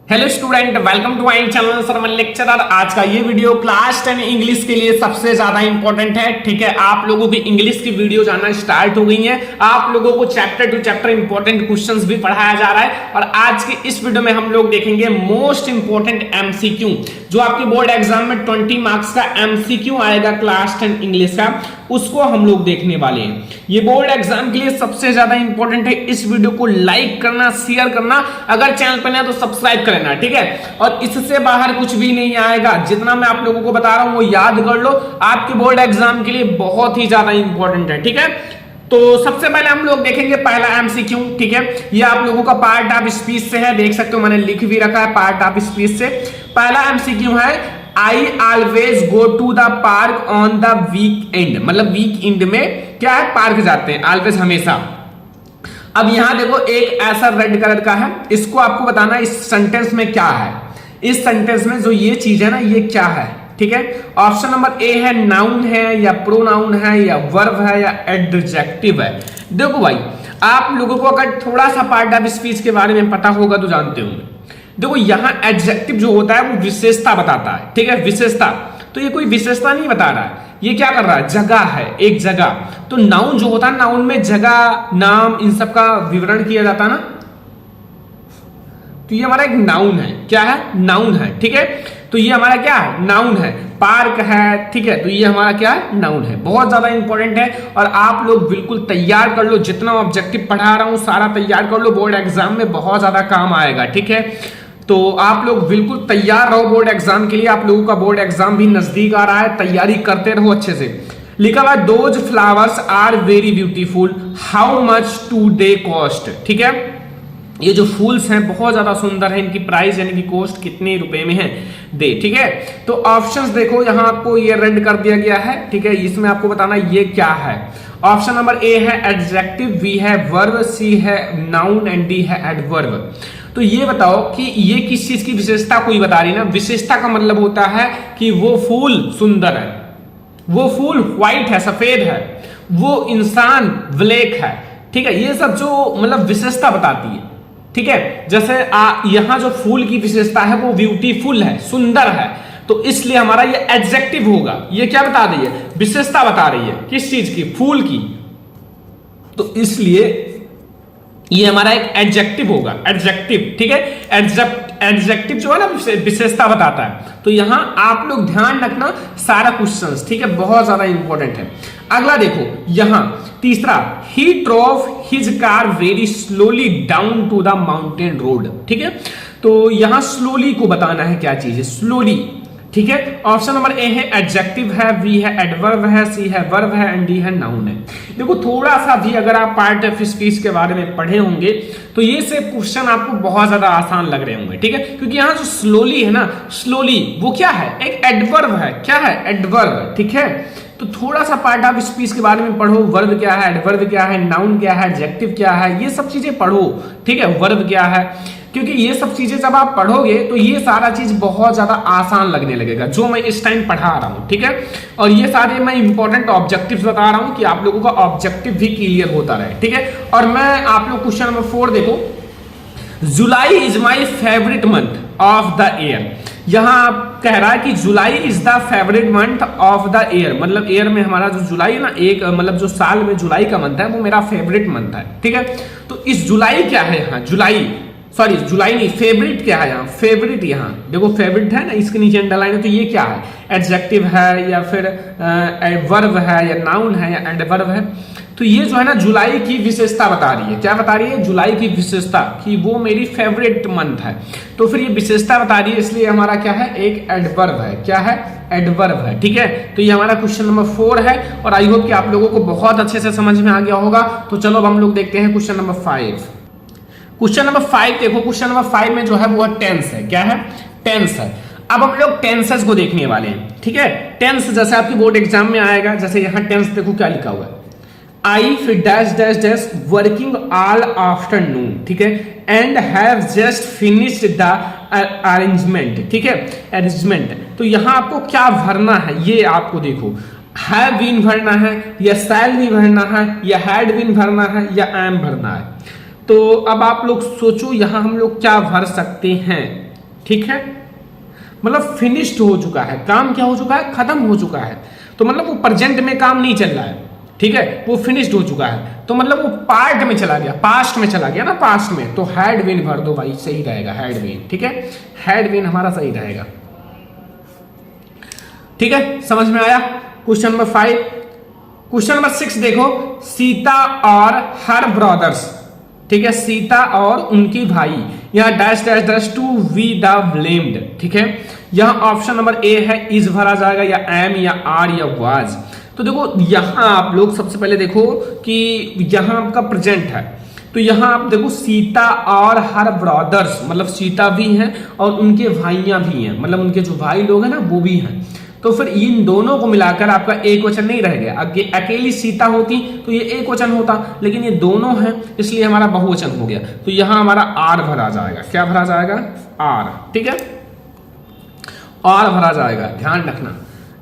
Hello student, welcome to my channel सरमन lecturer. आज का ये वीडियो क्लास 10 इंग्लिश के लिए सबसे ज्यादा इंपॉर्टेंट है। ठीक है, आप लोगों की इंग्लिश की वीडियो आना स्टार्ट हो गई है। आप लोगों को chapter two chapter important questions भी पढ़ाया जा रहा है और आज के इस वीडियो में हम लोग देखेंगे मोस्ट इंपॉर्टेंट एमसीक्यू, जो आपके बोर्ड एग्जाम में 20 मार्क्स का एमसीक्यू आएगा क्लास 10 इंग्लिश का, उसको हम लोग देखने वाले हैं। ये बोर्ड एग्जाम के लिए सबसे ज्यादा इंपॉर्टेंट है। इस वीडियो को लाइक करना, शेयर करना, अगर चैनल पर नया तो सब्सक्राइब कर लेना। ठीक है, और इससे बाहर कुछ भी नहीं आएगा। जितना मैं आप लोगों को बता रहा हूं वो याद कर लो, आपके बोर्ड एग्जाम के लिए बहुत ही ज्यादा इंपॉर्टेंट है। ठीक है, तो सबसे पहले हम लोग देखेंगे पहला एमसीक्यू। ठीक है, ये आप लोगों का पार्ट ऑफ स्पीच से है, देख सकते हो मैंने लिख भी रखा है पार्ट ऑफ स्पीच से। पहला एमसीक्यू है, I always go to the park on the weekend. मतलब वीक एंड में क्या है, पार्क जाते हैं ऑलवेज, हमेशा। अब यहां देखो एक ऐसा रेड कलर का है, इसको आपको बताना इस सेंटेंस में क्या है। इस सेंटेंस में जो ये चीज है ना, ये क्या है। ठीक है, ऑप्शन नंबर ए है नाउन है या प्रोनाउन है या वर्ब है या एडजेक्टिव है। देखो भाई, आप लोगों को अगर थोड़ा सा पार्ट ऑफ स्पीच के बारे में पता होगा तो जानते होंगे। देखो यहां एडजेक्टिव जो होता है वो विशेषता बताता है। ठीक है, विशेषता, तो ये कोई विशेषता नहीं बता रहा है, ये क्या कर रहा है, जगह है, एक जगह। तो नाउन जो होता है, नाउन में जगह, नाम, इन सब का विवरण किया जाता है ना, तो ये हमारा एक नाउन है। क्या है, नाउन है। ठीक है, तो ये हमारा क्या है, नाउन है। पार्क है, ठीक है, तो ये हमारा क्या है, नाउन है। बहुत ज्यादा इंपॉर्टेंट है और आप लोग बिल्कुल तैयार कर लो। जितना ऑब्जेक्टिव पढ़ा रहा हूं सारा तैयार कर लो, बोर्ड एग्जाम में बहुत ज्यादा काम आएगा। ठीक है, तो आप लोग बिल्कुल तैयार रहो बोर्ड एग्जाम के लिए। आप लोगों का बोर्ड एग्जाम भी नजदीक आ रहा है, तैयारी करते रहो अच्छे से। लिखा हुआ, those flowers are very beautiful, how much do they cost. ठीक है, ये जो फूल्स हैं बहुत ज्यादा सुंदर है, इनकी प्राइस यानी कि कॉस्ट कितने रुपए में है, दे। ठीक है, तो ऑप्शंस देखो, यहां आपको ये रेड कर दिया गया है। ठीक है, इसमें आपको बताना ये क्या है। ऑप्शन नंबर ए है एडजेक्टिव, बी है वर्ब, सी है नाउन एंड डी है एडवर्ब। तो ये बताओ कि ये किस चीज की विशेषता कोई बता रही है ना। विशेषता का मतलब होता है कि वो फूल सुंदर है, वो फूल व्हाइट है, सफेद है, वो इंसान ब्लैक है। ठीक है, ये सब जो मतलब विशेषता बताती है। ठीक है, जैसे यहां जो फूल की विशेषता है वो ब्यूटीफुल है, सुंदर है, तो इसलिए हमारा ये एडजेक्टिव होगा। ये क्या बता रही है, विशेषता बता रही है, किस चीज की, फूल की, तो इसलिए ये हमारा एक एडजेक्टिव होगा, एडजेक्टिव। ठीक है, एडजेक्टिव जो है ना विशेषता बताता है। तो यहां आप लोग ध्यान रखना सारा क्वेश्चंस। ठीक है, बहुत ज्यादा इंपॉर्टेंट है। अगला देखो, यहां तीसरा, he drove his car very slowly down to the mountain road. ठीक है, तो यहां स्लोली को बताना है क्या चीज है, स्लोली। ठीक है, ऑप्शन नंबर ए है एडजेक्टिव है, बी है एडवर्ब है, सी है वर्ब है एंड डी है नाउन है। देखो थोड़ा सा भी अगर आप पार्ट ऑफ स्पीच के बारे में पढ़े होंगे तो ये से क्वेश्चन आपको बहुत ज्यादा आसान लग रहे होंगे। ठीक है, क्योंकि यहाँ जो स्लोली है ना, स्लोली वो क्या है, एक एडवर्ब है। क्या है, एडवर्ब। ठीक है, तो थोड़ा सा पार्ट ऑफ स्पीच के बारे में पढ़ो, वर्ब क्या है, एडवर्ब क्या है, नाउन क्या है, एडजेक्टिव क्या है, ये सब चीजें पढ़ो। ठीक है, वर्ब क्या है, क्योंकि ये सब चीजें जब आप पढ़ोगे तो ये सारा चीज बहुत ज्यादा आसान लगने लगेगा जो मैं इस टाइम पढ़ा रहा हूं। ठीक है, और ये सारे मैं इंपॉर्टेंट ऑब्जेक्टिव्स बता रहा हूं कि आप लोगों का ऑब्जेक्टिव भी क्लियर होता रहे। ठीक है, और मैं आप लोग क्वेश्चन नंबर 4 देखो, जुलाई is my favourite month of the year. यहां कह रहा है कि जुलाई is the favourite month of the year, मतलब ईयर में हमारा जो जुलाई है ना, एक मतलब जो साल में जुलाई का मंथ है वो मेरा फेवरेट मंथ है। ठीक है, तो इस जुलाई क्या है, यहाँ जुलाई, सॉरी जुलाई नहीं, फेवरेट क्या है यहाँ, फेवरेट। यहाँ देखो फेवरेट है ना, इसके नीचे अंडरलाइन है, तो ये क्या है, एडजेक्टिव है या फिर वर्ब है या नाउन है या एडवर्ब है। तो ये जो है ना जुलाई की विशेषता बता रही है। क्या बता रही है, जुलाई की विशेषता, कि वो मेरी फेवरेट मंथ है। तो फिर ये विशेषता बता रही है, इसलिए हमारा क्या है, एक एडवर्ब है। क्या है, एडवर्ब है। ठीक है, तो ये हमारा क्वेश्चन नंबर 4 है और आई होप कि आप लोगों को बहुत अच्छे से समझ में आ गया होगा। तो चलो अब हम लोग देखते हैं क्वेश्चन नंबर 5। क्वेश्चन नंबर 5 देखो, क्वेश्चन नंबर 5 में जो है वो टेंस है। क्या है, टेंस है। अब हम लोग टेंसेस को देखने वाले हैं। ठीक है, टेंस जैसे आपकी बोर्ड एग्जाम में आएगा, जैसे यहाँ टेंस देखो क्या लिखा हुआ है, आई फिर dash dash dash working all afternoon. ठीक है, and have just finished the arrangement. ठीक है, अरेंजमेंट, तो यहाँ आपको क्या भरना है, ये आपको देखो, हैव बीन भरना है या शैल भी भरना है या हैड बीन भरना है या एम भरना है। तो अब आप लोग सोचो यहाँ हम लोग क्या भर सकते हैं। ठीक है, मतलब फिनिश्ड हो चुका है, काम क्या हो चुका है, खत्म हो चुका है। तो मतलब वो प्रेजेंट में काम नहीं चल रहा है, ठीक है, वो फिनिश्ड हो चुका है, तो मतलब वो पार्ट में चला गया, पास्ट में चला गया ना, पास्ट में। तो हैड बीन भर दो भाई, सही रहेगा हैड बीन, ठीक है, हैड बीन हमारा सही रहेगा। ठीक है, समझ में आया। Question number 5। क्वेश्चन नंबर 6 देखो, सीता और हर ब्रदर्स, ठीक है, सीता और उनकी भाई, यहां dash dash dash to be the blamed, ठीक है। यहां ऑप्शन नंबर ए है इज भरा जाएगा, या एम, या आर, या वाज। तो देखो यहां आप लोग सबसे पहले देखो कि यहां आपका प्रेजेंट है, तो यहां आप देखो सीता और हर ब्रदर्स, मतलब सीता भी हैं और उनके भाइयां भी हैं, मतलब उनके जो भाई लोग हैं ना वो भी हैं। तो फिर इन दोनों को मिलाकर आपका एक वचन नहीं रह गया। अकेली सीता होती तो ये एक वचन होता, लेकिन ये दोनों हैं इसलिए हमारा बहुवचन हो गया। तो यहां हमारा आर भरा जाएगा। क्या भरा जाएगा? आर, ठीक है, आर भरा जाएगा, ध्यान रखना।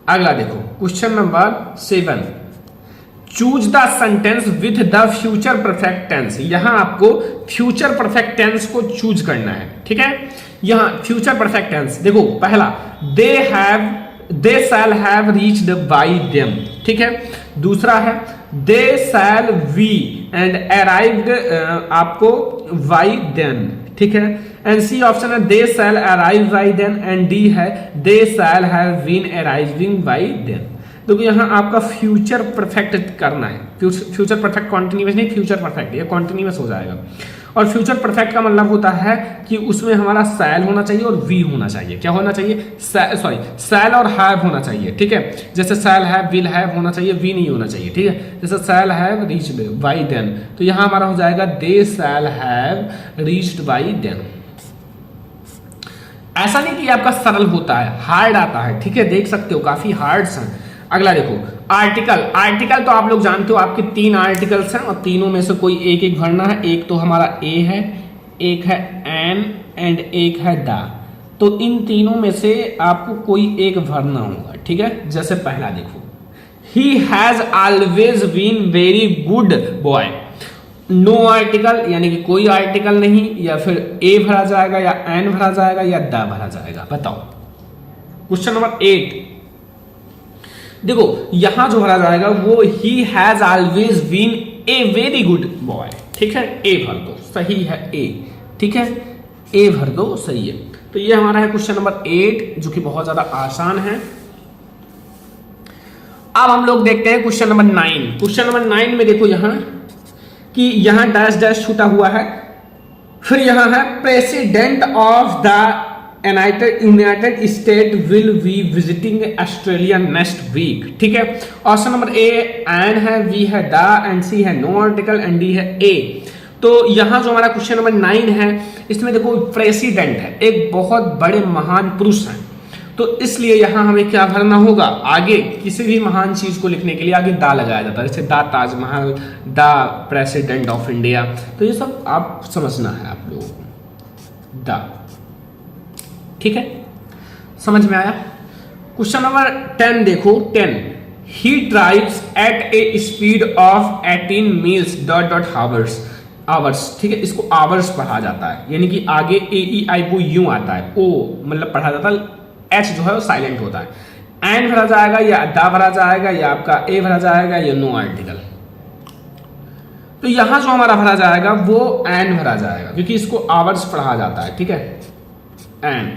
अगला देखो question number 7, choose the sentence with the future perfect tense. यहां आपको फ्यूचर परफेक्ट टेंस को चूज करना है, ठीक है। यहां फ्यूचर परफेक्ट टेंस देखो, पहला they shall have reached by them, ठीक है। दूसरा है they shall we and arrived आपको बाय देम, ठीक है। एंड सी ऑप्शन है they shall arrive by them, and D है they shall have been arriving by them. देखो यहाँ आपका फ्यूचर परफेक्ट करना है, फ्यूचर परफेक्ट कॉन्टिन्यूअस नहीं, फ्यूचर परफेक्ट, ये कॉन्टिन्यूअस हो जाएगा। और फ्यूचर परफेक्ट का मतलब होता है कि उसमें हमारा शैल होना चाहिए और वी होना चाहिए। क्या होना चाहिए? शैल और हैव होना चाहिए, ठीक है। जैसे शैल हैव, विल हैव होना चाहिए, वी नहीं होना चाहिए, ठीक है। जैसे shall have reached by them, तो यहाँ हमारा हो जाएगा they shall have reached by them. ऐसा नहीं कि आपका सरल होता है, हार्ड आता है, ठीक है, देख सकते हो काफी हार्ड हैं। अगला देखो आर्टिकल। आर्टिकल तो आप लोग जानते हो, आपके 3 आर्टिकल्स हैं और तीनों में से कोई एक एक भरना है। एक तो हमारा ए है, एक है एन एंड एक है द। तो इन तीनों में से आपको कोई एक भरना होगा, ठीक है। जैसे पहला देखो, he has always been very good boy. No article यानी कि कोई आर्टिकल नहीं, या फिर ए भरा जाएगा, या एन भरा जाएगा, या द भरा जाएगा, बताओ। क्वेश्चन नंबर 8 देखो, यहां जो भरा जाएगा वो he has always been a very good boy, ठीक है। ए भर दो, सही है ए, ठीक है, ए भर दो, सही है। तो ये हमारा है क्वेश्चन नंबर 8 जो कि बहुत ज्यादा आसान है। अब हम लोग देखते हैं क्वेश्चन नंबर 9। क्वेश्चन नंबर 9 में देखो यहां कि यहां डैश डैश छूटा हुआ है, फिर यहां है president of the United State will be visiting Australia next week, ठीक है। ऑप्शन नंबर ए एंड है, बी है द, एंड सी है नो आर्टिकल, एंड डी है ए। तो यहां जो हमारा क्वेश्चन नंबर 9 है, इसमें देखो प्रेसिडेंट है, एक बहुत बड़े महान पुरुष हैं, तो इसलिए यहां हमें क्या भरना होगा? आगे किसी भी महान चीज को लिखने के लिए आगे दा लगाया जाता है, जैसे दा ताजमहल, दा प्रेसिडेंट ऑफ इंडिया। तो ये सब आप समझना है आप लोगों को, दा, ठीक है, समझ में आया। क्वेश्चन नंबर 10 देखो, 10 he drives at a speed of 18 miles dot dot hours, ठीक है। इसको आवर्स पढ़ा जाता है, यानी कि आगे ए ई आई ओ यू आता है, ओ मतलब पढ़ा जाता है, एच जो है वो साइलेंट होता है। एन भरा जाएगा, या दा भरा जाएगा, या आपका ए भरा जाएगा, या नो आर्टिकल। तो यहां जो हमारा भरा जाएगा वो एन भरा जाएगा, क्योंकि इसको आवर्स पढ़ा जाता है, ठीक है, एन।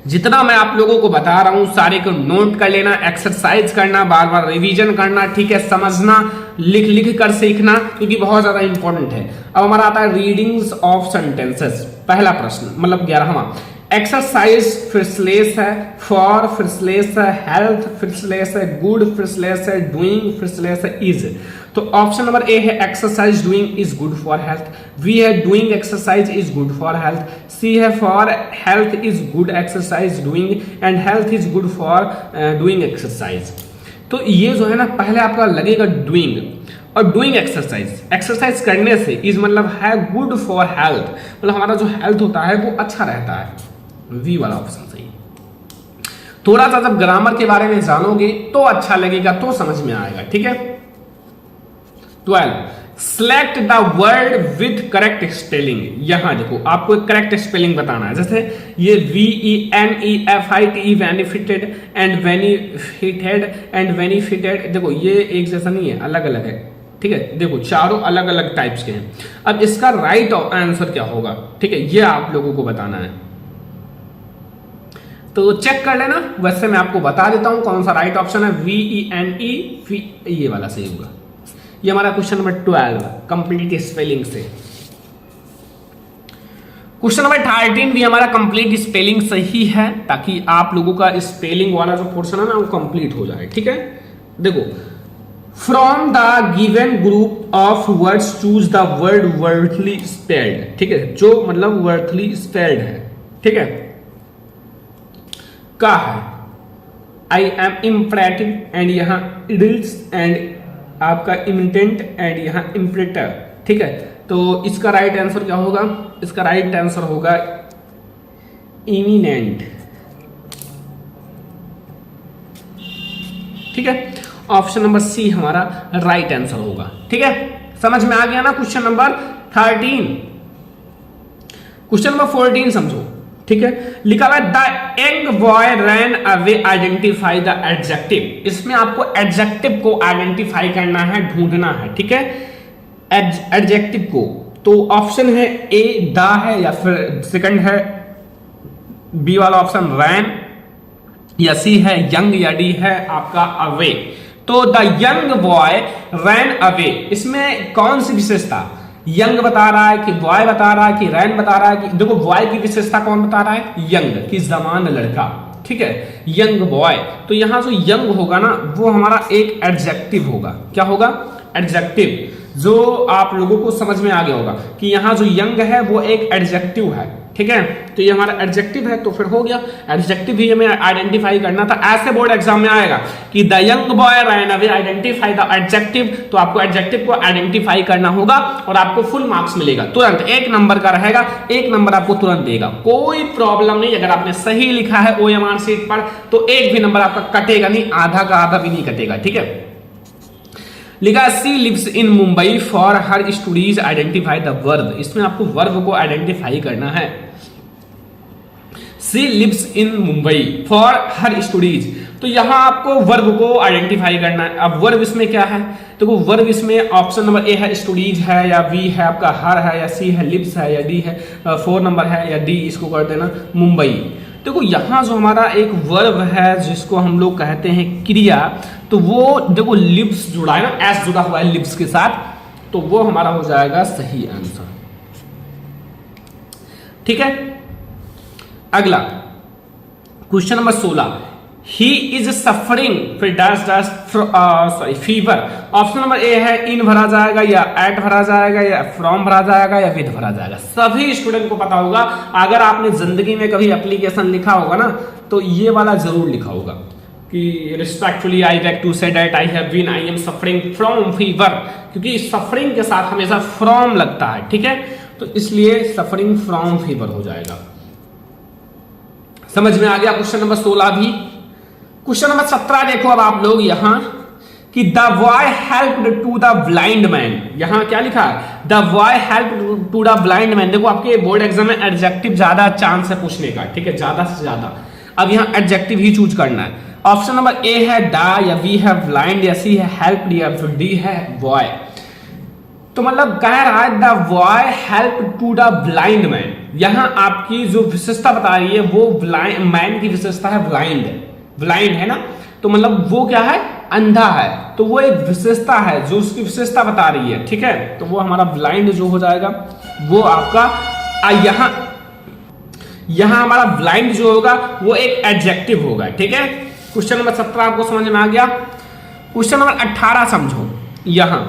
जितना मैं आप लोगों को बता रहा हूं सारे को नोट कर लेना, एक्सरसाइज करना, बार बार रिवीजन करना, ठीक है, समझना, लिख लिख कर सीखना, क्योंकि बहुत ज्यादा इंपॉर्टेंट है। अब हमारा आता है रीडिंग्स ऑफ सेंटेंसेस। पहला प्रश्न मतलब 11वां, एक्सरसाइज फिर स्लेस है, फॉर फिर स्लेस है, हेल्थ फिर स्लेस है, गुड फिर स्लेस है, डूइंग फिर स्लेस है, इज। तो ऑप्शन नंबर ए है exercise doing is good for health, B है doing exercise is good for health, C है for health is good exercise doing, and health is good for doing exercise. तो ये जो है ना, पहले आपका लगेगा डूइंग, और डूइंग एक्सरसाइज करने से इज मतलब है गुड फॉर हेल्थ, मतलब हमारा जो हेल्थ होता है वो अच्छा रहता है, वी वाला ऑप्शन सही। थोड़ा सा जब ग्रामर के बारे में जानोगे तो अच्छा लगेगा, तो समझ में आएगा, ठीक है। 12 select the word with correct spelling. यहां देखो आपको एक करेक्ट स्पेलिंग बताना है, जैसे ये VENEFITE बेनिफिटेड एंड बेनिफिटेड देखो ये एक जैसा नहीं है, अलग अलग है, ठीक है। देखो चारों अलग अलग टाइप्स के हैं। अब इसका राइट आंसर क्या होगा, ठीक है, ये आप लोगों को बताना है, तो चेक कर लेना। वैसे मैं आपको बता देता हूं कौन सा राइट ऑप्शन है, VENE, ये वाला सही होगा। ये हमारा क्वेश्चन नंबर 12 कंप्लीट स्पेलिंग से। क्वेश्चन नंबर 13 भी हमारा कंप्लीट स्पेलिंग सही है, ताकि आप लोगों का स्पेलिंग वाला जो पोर्शन है ना वो कंप्लीट हो जाए, ठीक है। देखो, from the given group of words choose the word worthly spelled, ठीक है, जो मतलब वर्थली स्पेल्ड है, ठीक है, का है आई एम इम्परेटिव एंड यहां इडिल्स एंड आपका इमिटेंट एंड यहां इम्परेटर, ठीक है। तो इसका राइट आंसर क्या होगा, इसका राइट आंसर होगा इमिनेंट, ठीक है। ऑप्शन नंबर सी हमारा राइट आंसर होगा, ठीक है। समझ में आ गया ना क्वेश्चन नंबर 13। क्वेश्चन नंबर 14 समझो, ठीक है। लिखा हुआ the young boy ran away identify the adjective. इसमें आपको एडजेक्टिव को आइडेंटिफाई करना है, ढूंढना है, ठीक है, एडजेक्टिव को। तो ऑप्शन है ए द है, या फिर सेकंड है बी वाला ऑप्शन रैन, या सी है यंग, या डी है आपका अवे। तो the young boy ran away, इसमें कौन सी विशेषता, यंग बता रहा है कि बॉय बता रहा है कि रैन बता रहा है कि, देखो बॉय की विशेषता कौन बता रहा है, यंग, कि जवान लड़का, ठीक है, यंग बॉय। तो यहां जो यंग होगा ना वो हमारा एक एडजेक्टिव होगा। क्या होगा, एडजेक्टिव, जो आप लोगों को समझ में आ गया होगा कि यहां जो यंग है वो एक एडजेक्टिव है, ठीक है। तो ये हमारा एडजेक्टिव है, तो फिर हो गया, एडजेक्टिव ही हमें आइडेंटिफाई करना था। ऐसे बोर्ड एग्जाम में आएगा कि the young boy ran away identify the adjective, तो आपको एडजेक्टिव को आइडेंटिफाई करना होगा और आपको फुल मार्क्स मिलेगा तुरंत, 1 नंबर का रहेगा, 1 नंबर आपको तुरंत देगा, कोई प्रॉब्लम नहीं। अगर आपने सही लिखा है OMR शीट पर तो 1 भी नंबर आपका कटेगा नहीं, आधा का आधा भी नहीं कटेगा, ठीक है। लिखा she lives in Mumbai for her studies identify the verb. इसमें आपको वर्ब को आइडेंटिफाई करना है। She lives in Mumbai for her studies, तो यहां आपको वर्ब को आइडेंटिफाई करना है। अब वर्ब इसमें क्या है, तो वर्ब इसमें ऑप्शन नंबर ए है स्टडीज है, या बी है आपका हर है, या सी है लिव्स है, या डी है 4 नंबर है, या डी इसको कर देना मुंबई। देखो यहां जो हमारा एक वर्ब है जिसको हम लोग कहते हैं क्रिया, तो वो देखो लिव्स जुड़ा है ना, एस जुड़ा हुआ है लिव्स के साथ, तो वो हमारा हो जाएगा सही आंसर, ठीक है। अगला question number 16, he is suffering फिर dash dash sorry fever. Option number A है इन भरा जाएगा, या एट भरा जाएगा, या फ्रॉम भरा जाएगा, या विद भरा जाएगा। सभी स्टूडेंट को पता होगा, अगर आपने जिंदगी में कभी एप्लीकेशन लिखा होगा ना तो ये वाला जरूर लिखा होगा कि respectfully I like to say that I have been I am suffering from fever, क्योंकि सफरिंग के साथ हमेशा फ्रॉम लगता है, ठीक है, तो इसलिए सफरिंग फ्रॉम फीवर हो जाएगा। समझ में आ गया क्वेश्चन नंबर 16 भी। क्वेश्चन नंबर 17 देखो अब आप लोग यहां कि the boy helped to the blind man. यहां क्या लिखा है, the boy helped to the blind man. देखो आपके बोर्ड एग्जाम में एडजेक्टिव ज्यादा चांस है पूछने का, ठीक है, ज्यादा से ज्यादा। अब यहां एडजेक्टिव ही चूज करना है। ऑप्शन नंबर ए है द, या बी है ब्लाइंड, या सी है हेल्प्ड, या फिर डी है बॉय। तो मतलब कह रहा है the boy help to the blind man. यहां आपकी जो विशेषता बता रही है वो ब्लाइंड मैन की विशेषता है, ब्लाइंड है ना, तो मतलब वो क्या है, अंधा है, तो वो एक विशेषता है जो उसकी विशेषता बता रही है, ठीक है। तो वो हमारा ब्लाइंड जो हो जाएगा वो आपका यहां हमारा ब्लाइंड जो होगा वो एक एडजेक्टिव होगा, ठीक है। क्वेश्चन नंबर 17 आपको समझ में आ गया। क्वेश्चन नंबर 18 समझो, यहां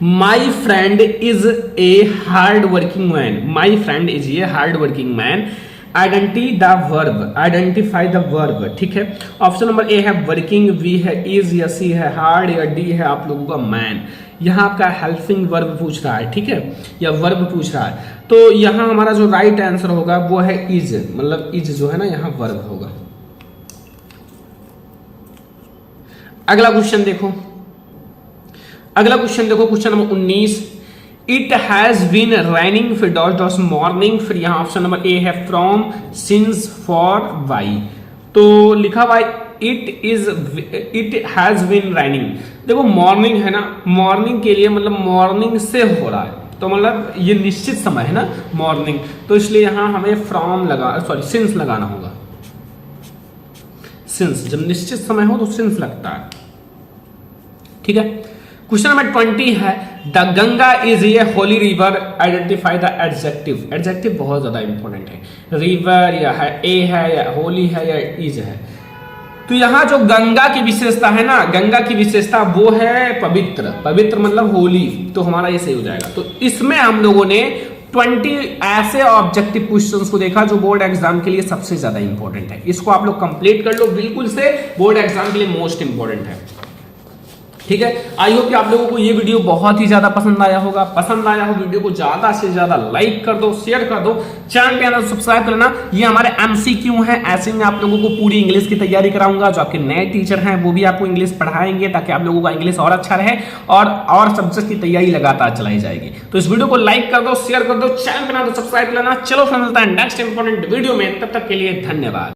my friend is a hard working man. My friend is a hard working man, identify the verb, ठीक है। ऑप्शन नंबर ए है वर्किंग, बी है इज, या सी है हार्ड, या डी है आप लोगों का मैन। यहां आपका हेल्पिंग वर्ब पूछ रहा है, ठीक है, या वर्ब पूछ रहा है, तो यहां हमारा जो राइट आंसर होगा वो है इज, मतलब इज जो है ना यहां वर्ब होगा। अगला क्वेश्चन देखो, अगला क्वेश्चन देखो, question number 19, it has been raining फिर डॉट डॉट मॉर्निंग, फिर यहां ऑप्शन नंबर ए है फ्रॉम, सिंस, फॉर, वाई। तो लिखा हुआ इट हैज बीन रेनिंग। देखो मॉर्निंग है ना, मॉर्निंग के लिए मतलब मॉर्निंग से हो रहा है, तो मतलब ये निश्चित समय है ना मॉर्निंग, तो इसलिए यहां हमें फ्रॉम सिंस लगाना होगा। सिंस, जब निश्चित समय हो तो सिंस लगता है, ठीक है। क्वेश्चन नंबर 20 है, the Ganga is a Holi river, identify the adjective. Adjective बहुत ज्यादा इंपॉर्टेंट है, रिवर या है, ए है या होली है या इज है। तो यहां जो गंगा की विशेषता है ना, गंगा की विशेषता वो है पवित्र, पवित्र मतलब होली, तो हमारा ये सही हो जाएगा। तो इसमें हम लोगों ने 20 ऐसे ऑब्जेक्टिव क्वेश्चंस को देखा जो बोर्ड एग्जाम के लिए सबसे ज्यादा इंपॉर्टेंट है। इसको आप लोग कंप्लीट कर लो बिल्कुल से, बोर्ड एग्जाम के लिए मोस्ट इंपॉर्टेंट है, ठीक है। आई होप कि आप लोगों को ये वीडियो बहुत ही ज्यादा पसंद आया होगा। पसंद आया हो वीडियो को ज्यादा से ज्यादा लाइक कर दो, शेयर कर दो, चैनल पे आना सब्सक्राइब कर लेना। ये हमारे MCQ है, ऐसे में आप लोगों को पूरी इंग्लिश की तैयारी कराऊंगा। जो आपके नए टीचर हैं वो भी आपको इंग्लिश पढ़ाएंगे ताकि आप लोगों का इंग्लिश और अच्छा रहे और सब्जेक्ट की तैयारी लगातार चलाई जाएगी। तो इस वीडियो को लाइक कर दो, शेयर कर दो, चैनल पे आना सब्सक्राइब कर लेना। चलो फिर मिलता है नेक्स्ट इंपॉर्टेंट वीडियो में, तब तक के लिए धन्यवाद।